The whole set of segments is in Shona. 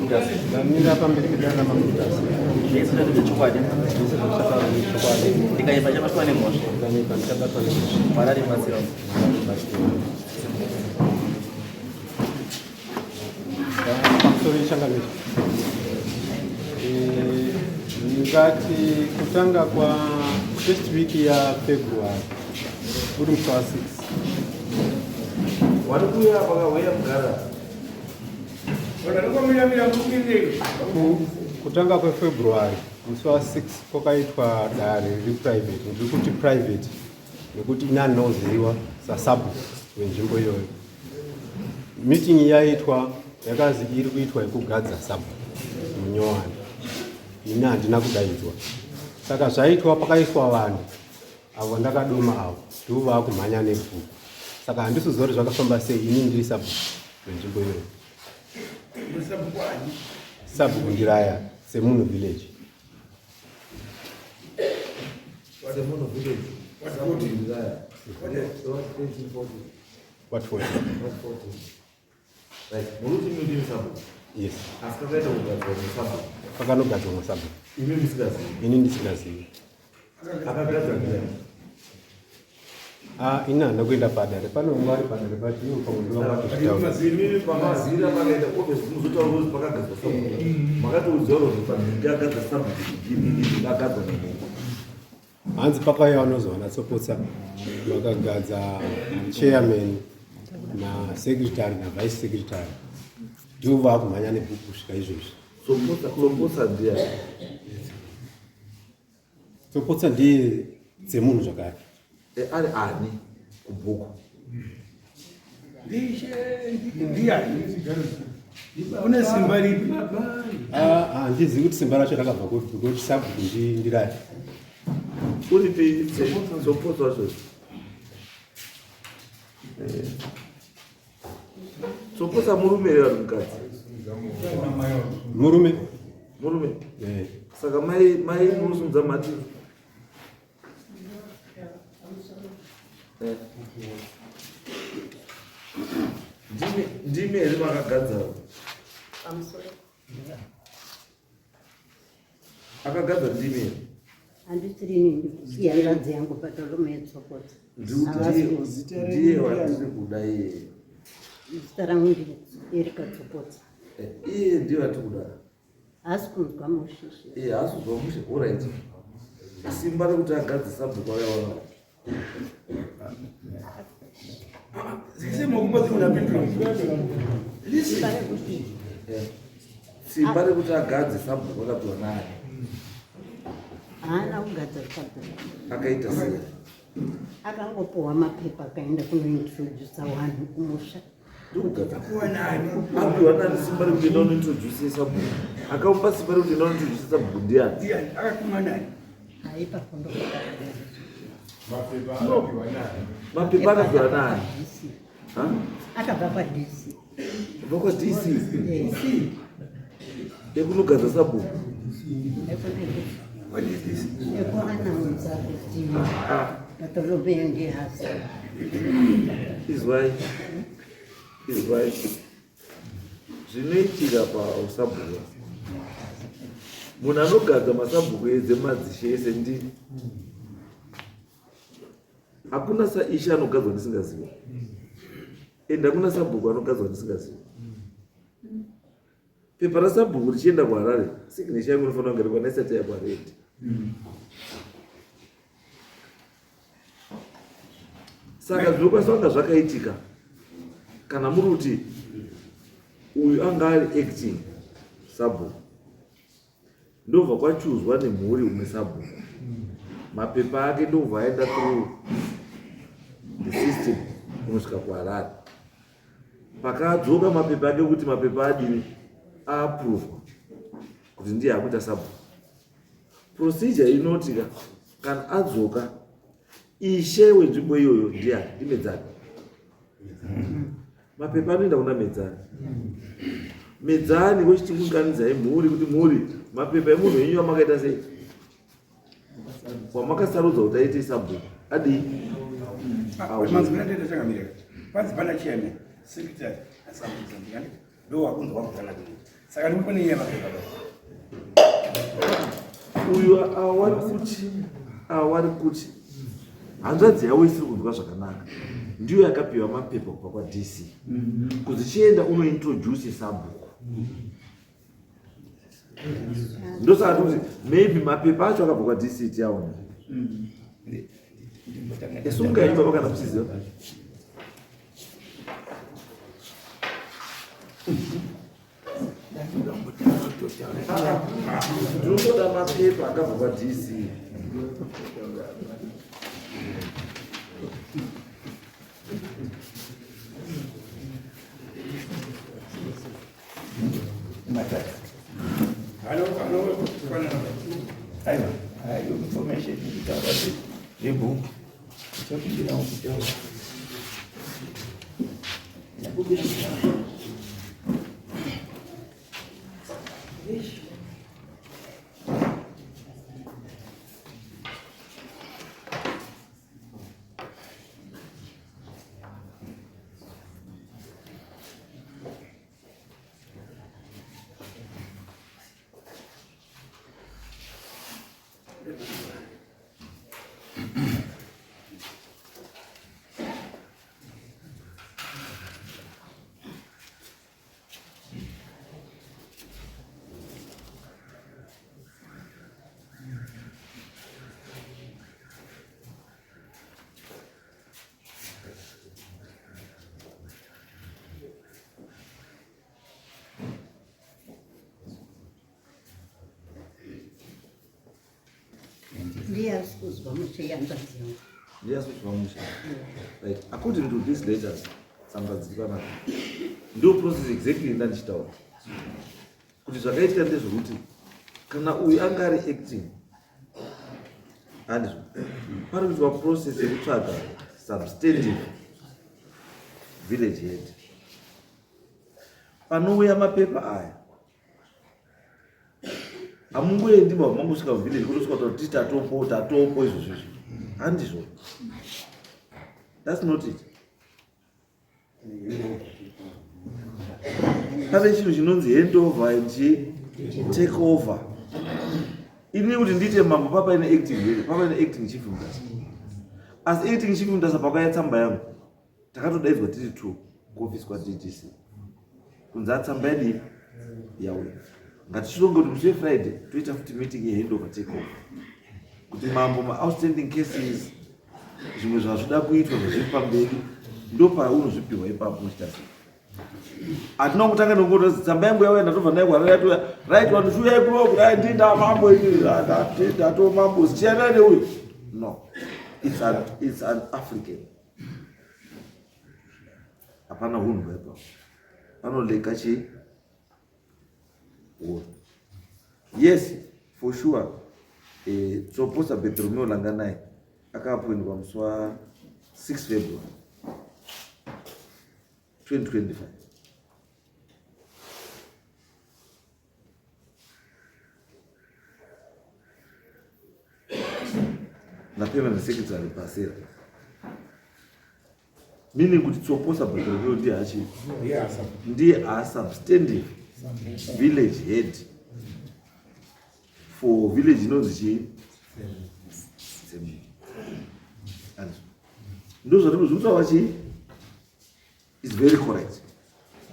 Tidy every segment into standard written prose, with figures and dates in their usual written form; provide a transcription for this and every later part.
mafuta Zamira pamberi kidana mafuta. Yesu ndio chokwadi chokwadi ndikaipa chabatwa nemosha Ndikaipa chabatwa nemosha marari masiro pamusoro changanecho ngati kutanga kwa first week ya February uri musi wa 6 warikuya pakauya mugara kutanga kwe February musi wa 6 kwakaitwa dare reprivate ndikuti private nekuti inani noziva sasabu wenzvimbo iyoyo. Meeting yaitwa yakazi iri kuitwa yekugadza sabu munyowani, ini handina kudaidzwa. Saka zvaitwa pakaiswa vanhu avo ndakadoma avo ndivo vakumhanya nebhuku. Saka handisizori zvakafamba sei, ini ndiri sabu wenzvimbo iyoyo. Sabu kundiraya semunhu village. What 40? Right. Muruti mudini sabu. Yes. Askakaita kugadzwa musabu. Pakanogadzwa musabu. Imi ndisingazivi. Ini ndisingazivi. Akagadzwa ndiyani? Ini handina kuenda padare. Pane umwe ari padare but iwo pamundiwa kwatozvitaura. Imi pamazira pakaita office muzotaura kuti pakagadzwa sabu. Makatiudzwa kuti pakagadzwa sabu kuti pakagadzwa nemunhu. Hanzi pakauya vanozowana tsopotsa vakagadza chairman na secretary na vice secretary ndivo vakumhanya nebhuku kusvika izvozvi. Tsopotsa ndiye tsopotsa ndiye dzemunhu zvakare ari ani kubhuku une simba ripi? handizivi kuti simba racho rakabva kupi because sabhuku ndirari uripi tsopotsa wacho tsopotsa murume here ari mukadzi murume saka mai munosimudza mati ndimi here makagadza akagadza ndimi here handitirini yangadzi yangu patolume yetsopotsa ndiye watiri kuda iye zita rangu ndirika tsopotsa iye ndiye watiri kuda haasi kunzwa mushishi haasi kunzwa mushe orit simba rekuti agadze sabhuku akaona simba rekuti agadze sabhuku akapiwa naye haana kugadza sabhuku akaita sei akangopiwa mapepa akaenda kunointrodusa vanhu kumusha apiwa nani simba rekuti ndaunointroduce sabhuku akamupa simba rekuti ndaunointroduce sabhuku ndiani haipa fundo mapepa akapiwa nani akabva kwadc kubva kwadc ekunogadza sabhuku ekuanaudza kuti patolume ndihasi izwai zvinoitika pausabhuku munhu anogadza masabhuku edzemadzishe ese ndini hakuna saisha anogadzwa ndisingazivi ende hakuna sabhuku anogadzwa ndisingazivi pepa rasabhuku richienda kuharare signesha yangu inofanira kunge rikwana isati yakwaredi saka zvinokwanisa kunga zvakaitika kana muri kuti uyu anga ari acting sabhuku ndobva kwachuzwa nemhuri umwe sabhuku mapepa ake ndobva aenda through the system kunosvika kuharare pakadzoka mapepa ake kuti mapepa adini aaprovwa kuti ndiye akuita sabhuku procedure inotika kana adzoka ishe wenzvimbo iyoyo ndiani ndimedzani mapepa anoenda kuna medzani vochitingunganidzai mhuri kuti mhuri mapepa emunhu wenyu amakaita sei wamakasarudza kuti aite sabhuku adii panzi pana chairman secretary asambudza ndikani ndo wakunzwa wakutanga kuti saka ndikupone iye mapepa uyu awari kuti hanzvadzi yavo isiri kunzwa zvakanaka ndiyo yakapiwa mapepa kubva kwaDC kuzichienda unointroduce sabhuku ndosaka kuti maybe mapepa acho akabva kwaDC tiyaona esungaimba vakana kuchiziva ndinotoda mapepa akabva kwaDC information yebook chakundira kutaura Yes, kuzvamusheyandadziwa. Yes, right. According to these letters, Sambadzikana, no process exactly in that town. Kuti zvakaita ndezvokuti kana uyu anga ari acting handizvo pari kuitwa process yekutsvaga substantive village head panouya mapepa aya hamungoendi mangosvika village kutosvika kuti tatopo izvo zvizvo handizvo. That's not it. Pane chinhu chinonzi handover and take over. Ini kuti ndite mambo papa ine acting here, papa ine acting chief mundasa. As acting chief mundasa pakaya tsamba yangu. Takatodaidzwa tiri 2 kuoffice kwaDC. Kunza tsamba yedu yawe. Ngatichilonga kuti musi Friday toita futi meeting ye handover take over. Kuti mambo ma outstanding cases zvimwe zvazvoda kuitwa zvepamberi ndo paunozvipiwa ipapo muchitasi. Atina kutanga nokoti tsamba yangu yawe ndatobva nayo kwarayatoya right one shuya ikulo kuti ndinda mambo ini ndato mambo sichana neuyu. No, it's an African. Hapana hunhu hapa. Panoleka chi. Yes, for sure. Tsoposa Betromeo Langanai akaappointwa musi wa 6 February 2025. Napema na secretary pasera. Meaning kuti Tsoposa Betromeo ndiye a substantive village head for village inonzi ndo zvatikuzvitaura chi is very correct,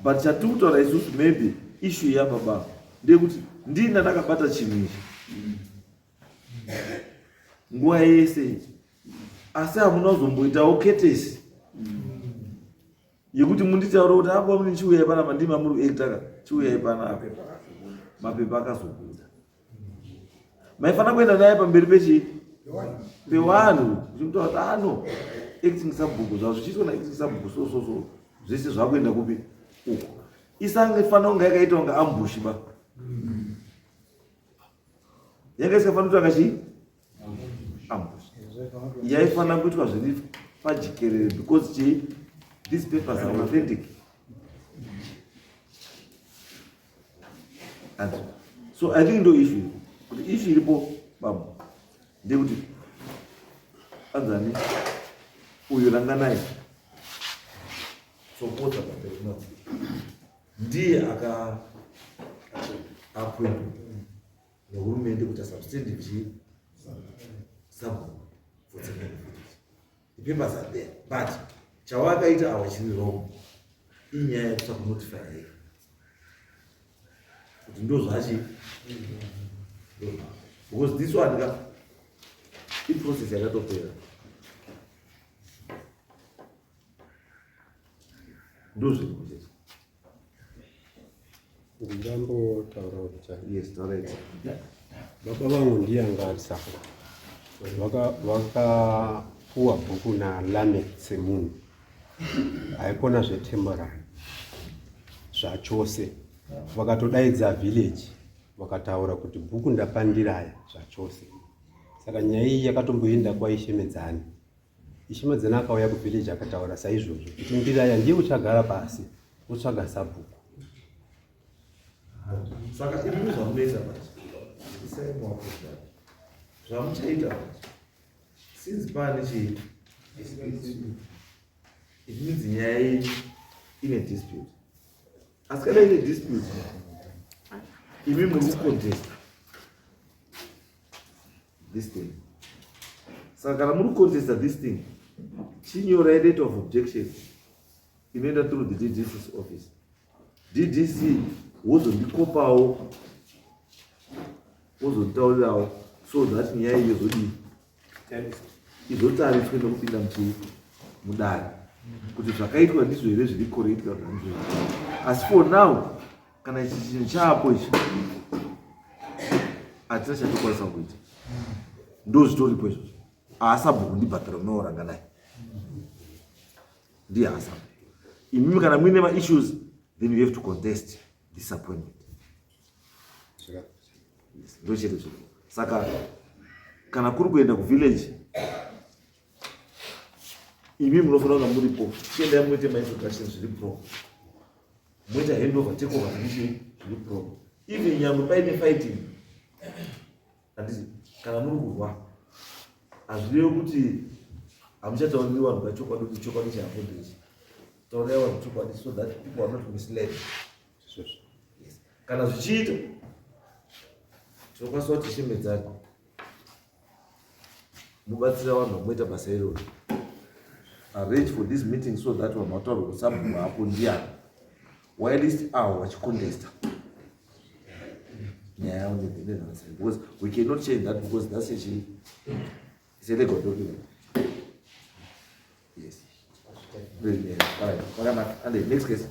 but chatikutaura isusu maybe issue yapababa ndeyekuti ndina ndakabata chinhu ichi nguva yese asi hamuna kuzomboitawo ketesi yekuti munditaura kuti apa mune chiuyai panapa ndima muri kuactaka chiuyai panapa mapepa akazobuda maifana kuenda naye pamberi pevanhu zvichitaura kuti ano acting sabhuku zvavo zvichiitwa naacting sabhuku so zvese zvakuenda kupi uko isangefana kunga yakaita kunga ambushi ba yanga isingafana kuita kunga chii ambushi yaifana kuitwa zviri pajikerere because chii these papers are authentic. And so I think the issue ilipo baba ndekuti anzani uyu Langanai Tsoposa ndiye appointwa nehurumende kuti substantive chief sabhuku for Tsemeni village. The papers are there, but chawakaita hawachiri wrong. Inyaya yekusa kunotify here kuti ndozvachi, because this one iprocess yakatopera. Ndozvekucheta. Ndambotaura kuti Yes, alright. baba vangu ndiyangarisa vakapuwa bhuku naLamek Tsemuni haikona zvetemporary zvachose, vakatodaidza village vakataura kuti bhuku ndapandiraya zvachose. Saka nyaya iyi yakatomboenda kwaishemedzani. Ishemedzani akauya kuvillage akataura saizvozvo kuti ndiraya ndiye uchagara pasi utsvaga sabhuku. Saka izvi zvamunoita manje zvamuchaita since pane chi it means nyaya iyi ine dispute. Asi kana ine dispute imi muri kucontesta this thing. Saka kana muri kucontesta this thing, chinyorai date of objection inoenda through the DDC's office. DDC wozondikopawo wozontaurirawo so that nyaya iyo izotariswe nokupinda mudare kuti zvakaitwa ndizvo here zviri correct kana kuti ndizvo. Asi for now kana ichi chinhu chaapo ichi hatina chatokwanisa kuita, ndozvitoripo izvozvo. Haasabhuku ndibhadhara munooranga naye ndiye haasabhuku. Imimi kana muine ma-issues then you have to contest disappointment. Yes, ndo chete zviro. Saka kana kuri kuenda kuvillage imi munofanira kunga muripo, chiendai muite ma-introduction zviri pro, moita handover takeover zviri pro. Even nyangwe paine fighting handiti kana muri kurwa hazvirevi kuti hamuchatauriri vanhu vachokwadi kuti chokwadi chahapondechi. Taurai vanhu chokwadi so that people are not misled. Yes. Kana zvichiita tinokwanisa kuti shemedzani mubatsira vanhu vamoita basa iroro. Arrange for this meeting so that vanhu vataura kuti sabhuku hapo ndiani whilst avo vachicontesta nyaya yavo nenhasi, because we cannot change that because that's it's a legal document. Yes. And the next case.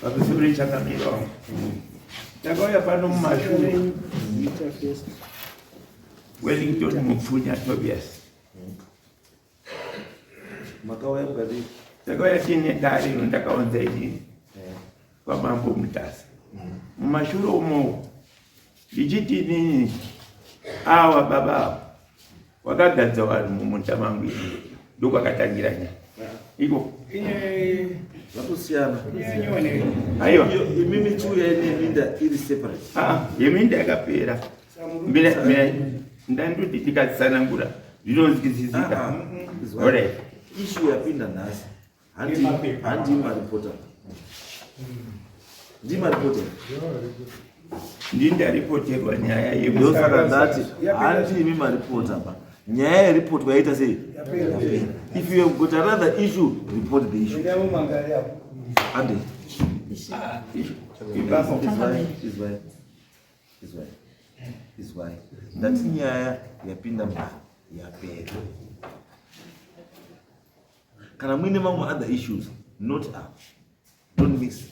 Pakisuri chakamiro. Takauya pano mumashure Wellington Mupfunya Tobias. Makauya kukati takauya tine dare rondakaunza ini kwamambo Mutasa. Mumashure umo ndichiti nini awa baba wakagadza vanhu mumutamangu ini ndokwakatangira nyaya iko zvatosiyana. aiwa Imimi chiuya neminda iri separate. yeminda yakapera ndandoti tikatsanangura zvinonzwisisika. Alright. Issue yapinda nhasi handi maripota ndimaripota ndindaripoterwa nyaya ndosaka ndati handi imi maripota pa nyaya yeripotwa yaita sei. If you have got another issue, report the issue. And is why that nyaya yapinda mbali yapera. Kana muine mamwe other issues, not up, don't mix.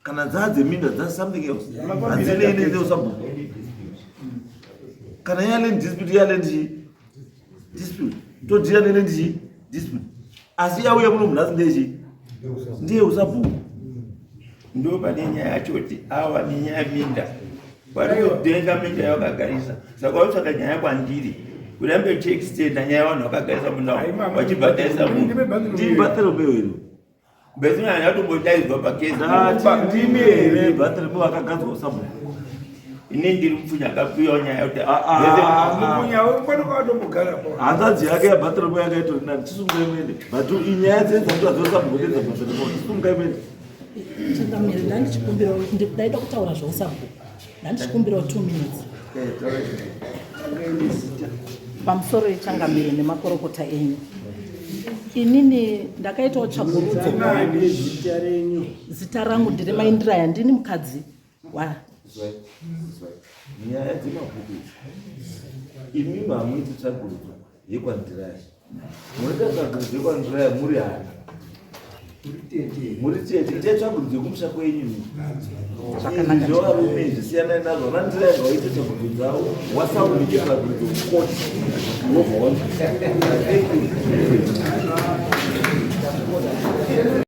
Kana dzadze minda, that's something else. Adzine ine ndio sabhuku. Kana yale dispute yale dispute. To dira nene dispute. Asi yauya muno munasi ndechi. Ndiye usabhuku. ndo pane nyaya yacho kuti awa nenyaya minda vari kudenga minda yavakagarisa. Saka utsvaka nyaya kwandiri urambe uchiextenda nyaya vanhu vakagarisa mundau vachibhadharisa munhu ndibhathiro bewero bezina natombodaidzwa pakesi ndati ndimi here bhatirebo vakagadzwa sabhuku ini ndiri mupfunya akapiwa nyaya kuti hanzanzi yake yabhatirebo yakaitwa nani tisungaimende but inyaya dzenzatadzwa sabhuku ndedzabhatirebo tisungaimende Changamire, ndandichikumbira ndaida kutaura zveusabhuku. Ndandichikumbira 2 minutes. Pamusoro yechangamire nemakorokota enyu. Inini ndakaitawo tsvagurudzo. Zita rangu ndiri Maindiraya, ndini mukadzi wa nyaya dzemabhuku imi mamuiti tsvagurudzo yekwandiraya munoita tsvagurudzo yekwandiraya muri hana muri tete itai tsvagurudzo yekumusha kwenyu izvi zvevarume zvisiyanai nazvo vandiraya vaite tsvagurudzo dzavo wasaunike tsvagurudzo mukoti wobva